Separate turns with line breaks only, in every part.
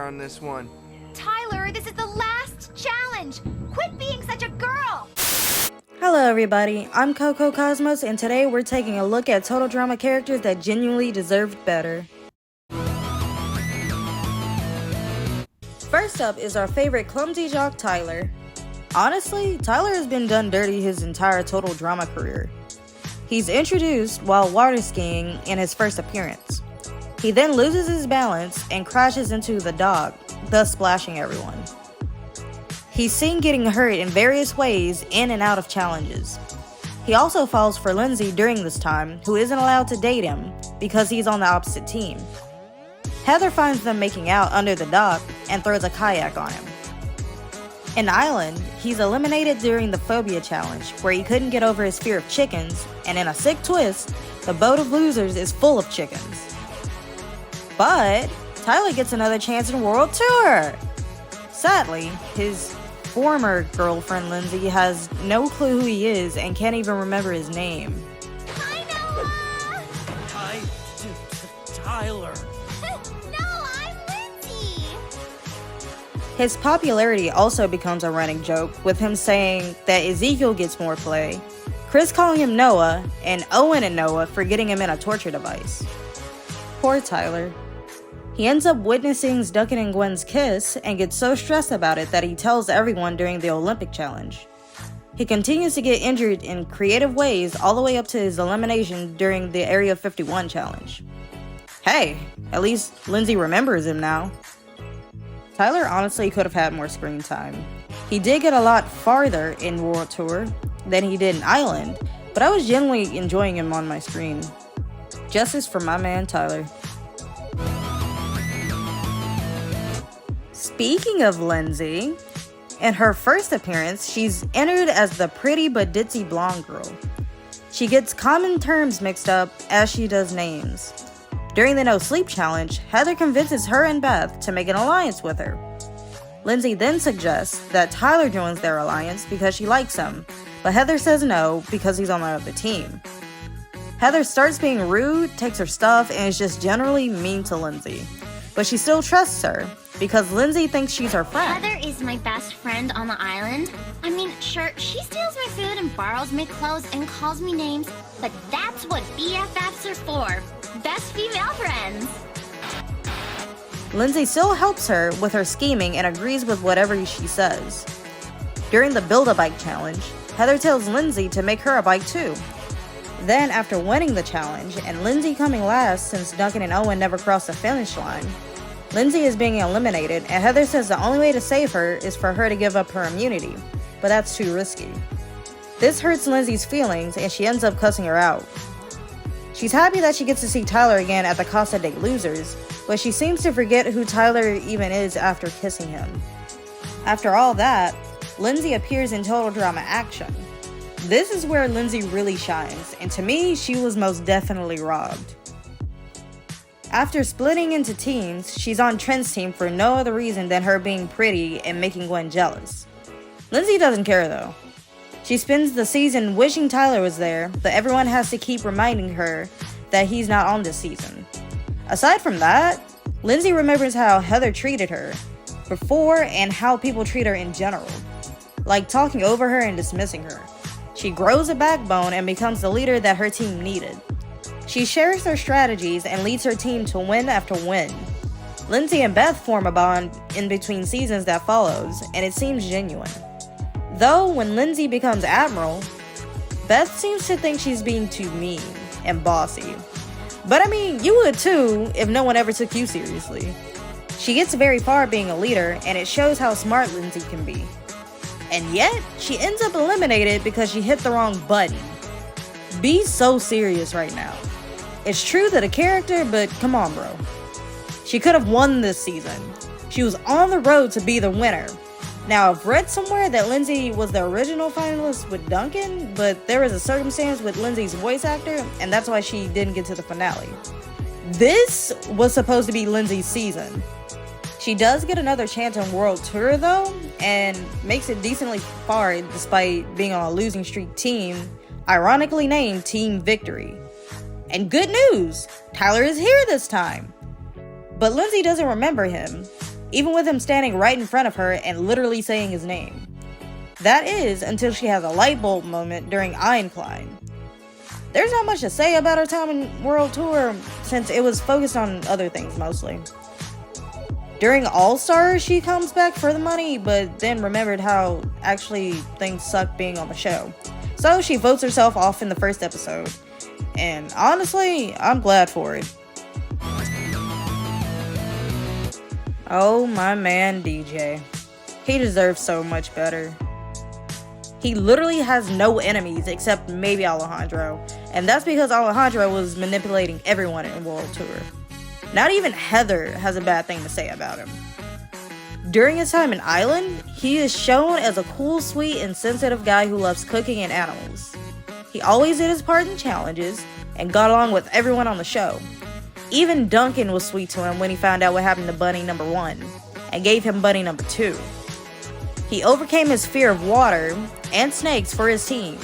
on this one.
Tyler, this is the last challenge. Quit being such a girl.
Hello everybody, I'm cocoa.cosmos, and today we're taking a look at total drama characters that genuinely deserved better. First up is our favorite clumsy jock, Tyler. Honestly, Tyler has been done dirty his entire total drama career. He's introduced while water skiing in his first appearance. He then loses his balance and crashes into the dock, thus splashing everyone. He's seen getting hurt in various ways in and out of challenges. He also falls for Lindsay during this time, who isn't allowed to date him because he's on the opposite team. Heather finds them making out under the dock and throws a kayak on him. In Island, he's eliminated during the phobia challenge, where he couldn't get over his fear of chickens, and in a sick twist, the boat of losers is full of chickens. But Tyler gets another chance in World Tour! Sadly, his former girlfriend Lindsay has no clue who he is and can't even remember his name.
Hi, Noah!
Hi, Tyler.
No, I'm Lindsay.
His popularity also becomes a running joke, with him saying that Ezekiel gets more play, Chris calling him Noah, and Owen and Noah for getting him in a torture device. Poor Tyler. He ends up witnessing Duncan and Gwen's kiss and gets so stressed about it that he tells everyone during the Olympic challenge. He continues to get injured in creative ways all the way up to his elimination during the Area 51 challenge. Hey, at least Lindsay remembers him now. Tyler honestly could have had more screen time. He did get a lot farther in World Tour than he did in Island, but I was genuinely enjoying him on my screen. Justice for my man Tyler. Speaking of Lindsay, in her first appearance, she's entered as the pretty but ditzy blonde girl. She gets common terms mixed up as she does names. During the No Sleep Challenge, Heather convinces her and Beth to make an alliance with her. Lindsay then suggests that Tyler joins their alliance because she likes him, but Heather says no because he's on the other team. Heather starts being rude, takes her stuff, and is just generally mean to Lindsay. But she still trusts her, because Lindsay thinks she's her friend.
Heather is my best friend on the island. I mean, sure, she steals my food and borrows my clothes and calls me names, but that's what BFFs are for. Best female friends.
Lindsay still helps her with her scheming and agrees with whatever she says. During the Build-A-Bike challenge, Heather tells Lindsay to make her a bike too. Then, after winning the challenge, and Lindsay coming last since Duncan and Owen never crossed the finish line, Lindsay is being eliminated, and Heather says the only way to save her is for her to give up her immunity, but that's too risky. This hurts Lindsay's feelings, and she ends up cussing her out. She's happy that she gets to see Tyler again at the Casa de Losers, but she seems to forget who Tyler even is after kissing him. After all that, Lindsay appears in Total Drama Action. This is where Lindsay really shines, and to me, she was most definitely robbed. After splitting into teams, she's on Trent's team for no other reason than her being pretty and making Gwen jealous. Lindsay doesn't care though. She spends the season wishing Tyler was there, but everyone has to keep reminding her that he's not on this season. Aside from that, Lindsay remembers how Heather treated her before and how people treat her in general, like talking over her and dismissing her. She grows a backbone and becomes the leader that her team needed. She shares her strategies and leads her team to win after win. Lindsay and Beth form a bond in between seasons that follows, and it seems genuine. Though, when Lindsay becomes Admiral, Beth seems to think she's being too mean and bossy. But I mean, you would too if no one ever took you seriously. She gets very far being a leader, and it shows how smart Lindsay can be. And yet, she ends up eliminated because she hit the wrong button. Be so serious right now. It's true that a character, but come on, bro. She could have won this season. She was on the road to be the winner. Now, I've read somewhere that Lindsay was the original finalist with Duncan, but there was a circumstance with Lindsay's voice actor, and that's why she didn't get to the finale. This was supposed to be Lindsay's season. She does get another chance on World Tour though, and makes it decently far despite being on a losing streak team, ironically named Team Victory. And good news! Tyler is here this time! But Lindsay doesn't remember him. even with him standing right in front of her and literally saying his name. That is, until she has a light bulb moment during Eincline. There's not much to say about her time in World Tour, since it was focused on other things mostly. During All-Stars, she comes back for the money, but then remembered how actually things suck being on the show. So she votes herself off in the first episode. And honestly, I'm glad for it. Oh, my man DJ. He deserves so much better. He literally has no enemies except maybe Alejandro, and that's because Alejandro was manipulating everyone in World Tour. Not even Heather has a bad thing to say about him. During his time in Island, he is shown as a cool, sweet, and sensitive guy who loves cooking and animals. He always did his part in challenges and got along with everyone on the show. Even Duncan was sweet to him when he found out what happened to Bunny number 1 and gave him Bunny number 2. He overcame his fear of water and snakes for his team,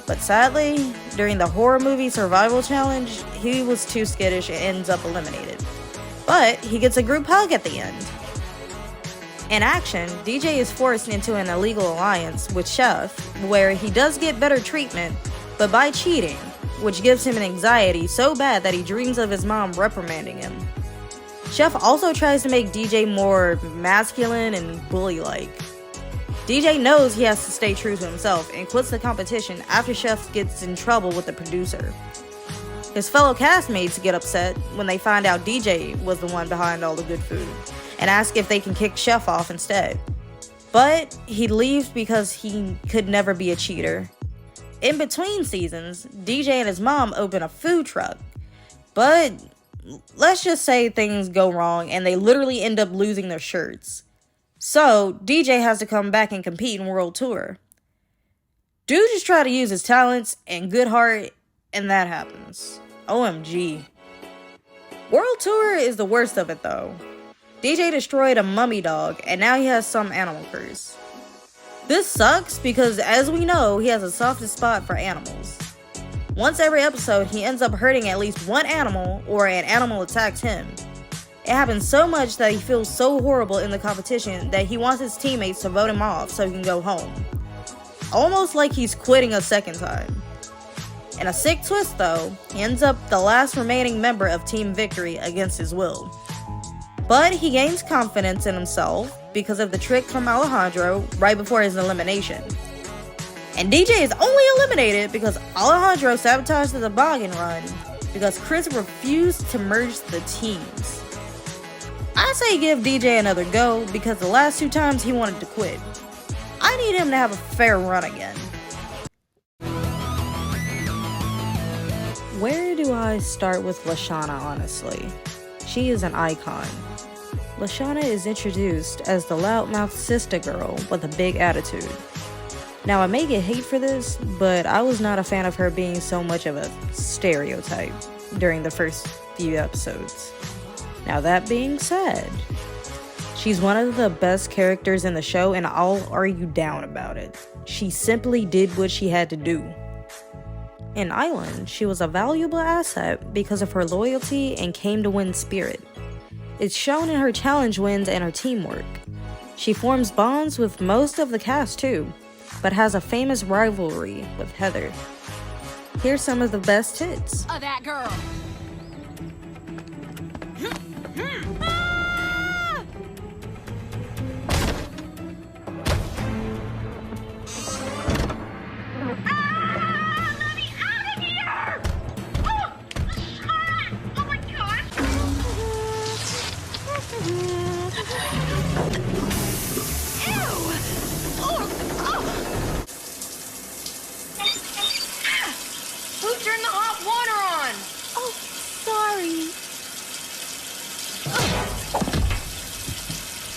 but sadly, during the horror movie survival challenge, he was too skittish and ends up eliminated. But he gets a group hug at the end. In action, DJ is forced into an illegal alliance with Chef, where he does get better treatment, but by cheating, which gives him an anxiety so bad that he dreams of his mom reprimanding him. Chef also tries to make DJ more masculine and bully-like. DJ knows he has to stay true to himself and quits the competition after Chef gets in trouble with the producer. His fellow castmates get upset when they find out DJ was the one behind all the good food and ask if they can kick Chef off instead. But he leaves because he could never be a cheater. In between seasons, DJ and his mom open a food truck, but let's just say things go wrong and they literally end up losing their shirts. So, DJ has to come back and compete in World Tour. Dude just try to use his talents and good heart, and that happens. OMG. World Tour is the worst of it though. DJ destroyed a mummy dog, and now he has some animal curse. This sucks because, as we know, he has a softest spot for animals. Once every episode, he ends up hurting at least one animal, or an animal attacks him. It happens so much that he feels so horrible in the competition that he wants his teammates to vote him off so he can go home. Almost like he's quitting a second time. In a sick twist though, he ends up the last remaining member of Team Victory against his will. But he gains confidence in himself because of the trick from Alejandro right before his elimination. And DJ is only eliminated because Alejandro sabotaged the toboggan run because Chris refused to merge the teams. I say give DJ another go because the last 2 times he wanted to quit. I need him to have a fair run again. Where do I start with Lashana, honestly? She is an icon. Lashana is introduced as the loudmouth sister girl with a big attitude. Now I may get hate for this, but I was not a fan of her being so much of a stereotype during the first few episodes. Now that being said, she's one of the best characters in the show and I'll argue down about it. She simply did what she had to do. In Island, she was a valuable asset because of her loyalty and came to win spirit. It's shown in her challenge wins and her teamwork. She forms bonds with most of the cast too, but has a famous rivalry with Heather. Here's some of the best hits.
Oh, that girl.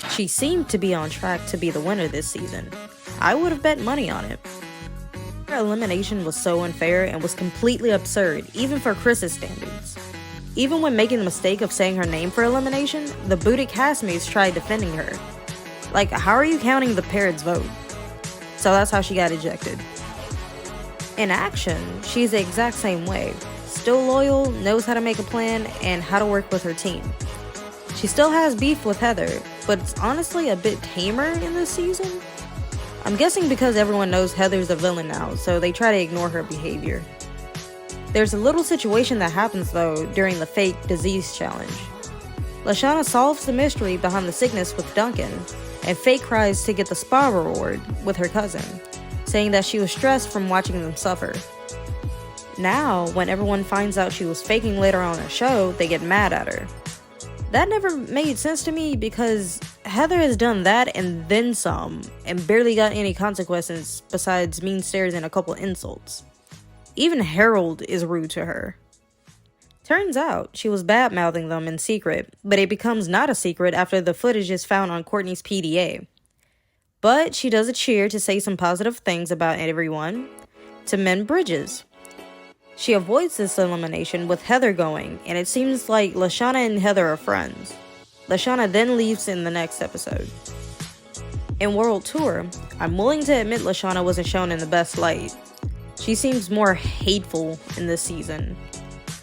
She seemed to be on track to be the winner this season. I would have bet money on it. Her elimination was so unfair and was completely absurd, even for Chris's standards. Even when making the mistake of saying her name for elimination, the booted castmates tried defending her. Like, how are you counting the parrot's vote? So that's how she got ejected. In action, she's the exact same way. Still loyal, knows how to make a plan, and how to work with her team. She still has beef with Heather, but it's honestly a bit tamer in this season. I'm guessing because everyone knows Heather's a villain now, so they try to ignore her behavior. There's a little situation that happens though during the fake disease challenge. Lashana solves the mystery behind the sickness with Duncan, and Fake cries to get the spa reward with her cousin, saying that she was stressed from watching them suffer. Now, when everyone finds out she was faking later on in the show, they get mad at her. That never made sense to me because Heather has done that and then some, and barely got any consequences besides mean stares and a couple insults. Even Harold is rude to her. Turns out, she was bad-mouthing them in secret, but it becomes not a secret after the footage is found on Courtney's PDA. But she does a cheer to say some positive things about everyone, to mend bridges. She avoids this elimination with Heather going, and it seems like Lashana and Heather are friends. Lashana then leaves in the next episode. In World Tour, I'm willing to admit Lashana wasn't shown in the best light. She seems more hateful in this season.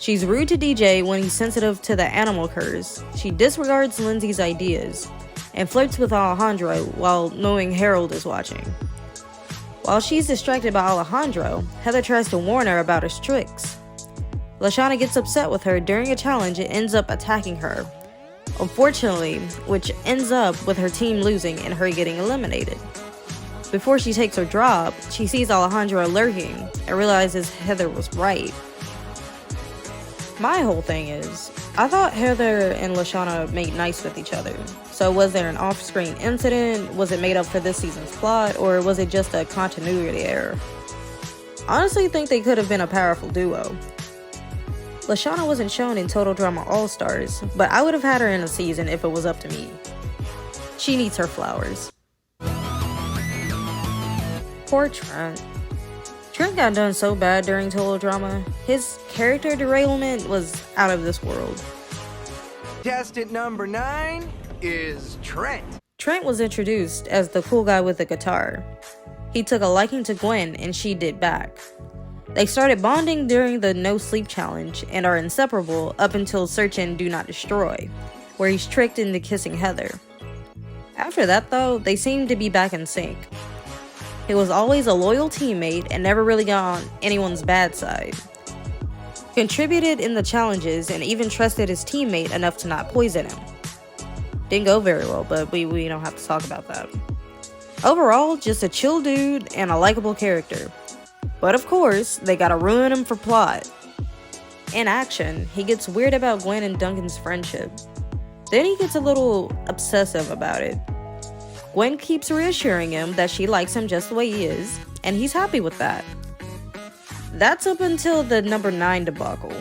She's rude to DJ when he's sensitive to the animal curse. She disregards Lindsay's ideas and flirts with Alejandro while knowing Harold is watching. While she's distracted by Alejandro, Heather tries to warn her about his tricks. Lashana gets upset with her during a challenge and ends up attacking her, unfortunately, which ends up with her team losing and her getting eliminated. Before she takes her drop, she sees Alejandro lurking and realizes Heather was right. My whole thing is, I thought Heather and Lashana made nice with each other. So was there an off-screen incident? Was it made up for this season's plot? Or was it just a continuity error? Honestly think they could have been a powerful duo. Lashana wasn't shown in Total Drama All-Stars, but I would have had her in a season if it was up to me. She needs her flowers. Poor Trent. Trent got done so bad during Total Drama. His character derailment was out of this world.
Contestant number 9 is Trent.
Trent was introduced as the cool guy with the guitar. He took a liking to Gwen and she did back. They started bonding during the No Sleep Challenge and are inseparable up until Search and Do Not Destroy, where he's tricked into kissing Heather. After that though, they seem to be back in sync. He was always a loyal teammate and never really got on anyone's bad side. Contributed in the challenges and even trusted his teammate enough to not poison him. Didn't go very well, but we don't have to talk about that. Overall, just a chill dude and a likable character. But of course, they gotta ruin him for plot. In action, he gets weird about Gwen and Duncan's friendship. Then he gets a little obsessive about it. Gwen keeps reassuring him that she likes him just the way he is, and he's happy with that. That's up until the number 9 debacle.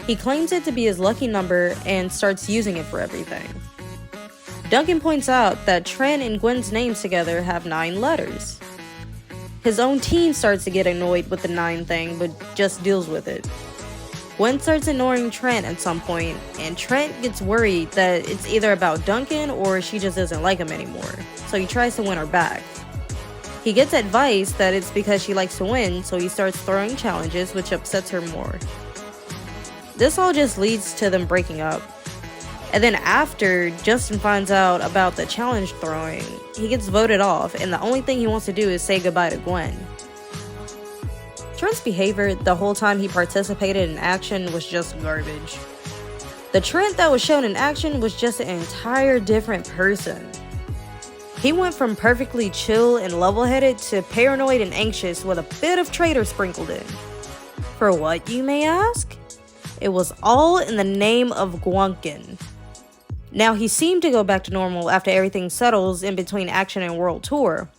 He claims it to be his lucky number and starts using it for everything. Duncan points out that Trent and Gwen's names together have 9 letters. His own team starts to get annoyed with the 9 thing, but just deals with it. Gwen starts ignoring Trent at some point, and Trent gets worried that it's either about Duncan or she just doesn't like him anymore, so he tries to win her back. He gets advice that it's because she likes to win, so he starts throwing challenges, which upsets her more. This all just leads to them breaking up. And then after Justin finds out about the challenge throwing, he gets voted off, and the only thing he wants to do is say goodbye to Gwen. Trent's behavior the whole time he participated in action was just garbage. The Trent that was shown in action was just an entire different person. He went from perfectly chill and level-headed to paranoid and anxious with a bit of traitor sprinkled in. For what, you may ask? It was all in the name of Gwunkin. Now, he seemed to go back to normal after everything settles in between action and World Tour,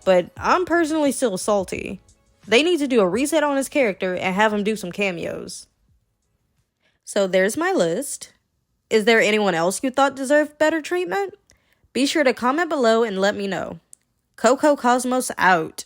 but I'm personally still salty. They need to do a reset on his character and have him do some cameos. So there's my list. Is there anyone else you thought deserved better treatment? Be sure to comment below and let me know. Cocoa.Cosmos out.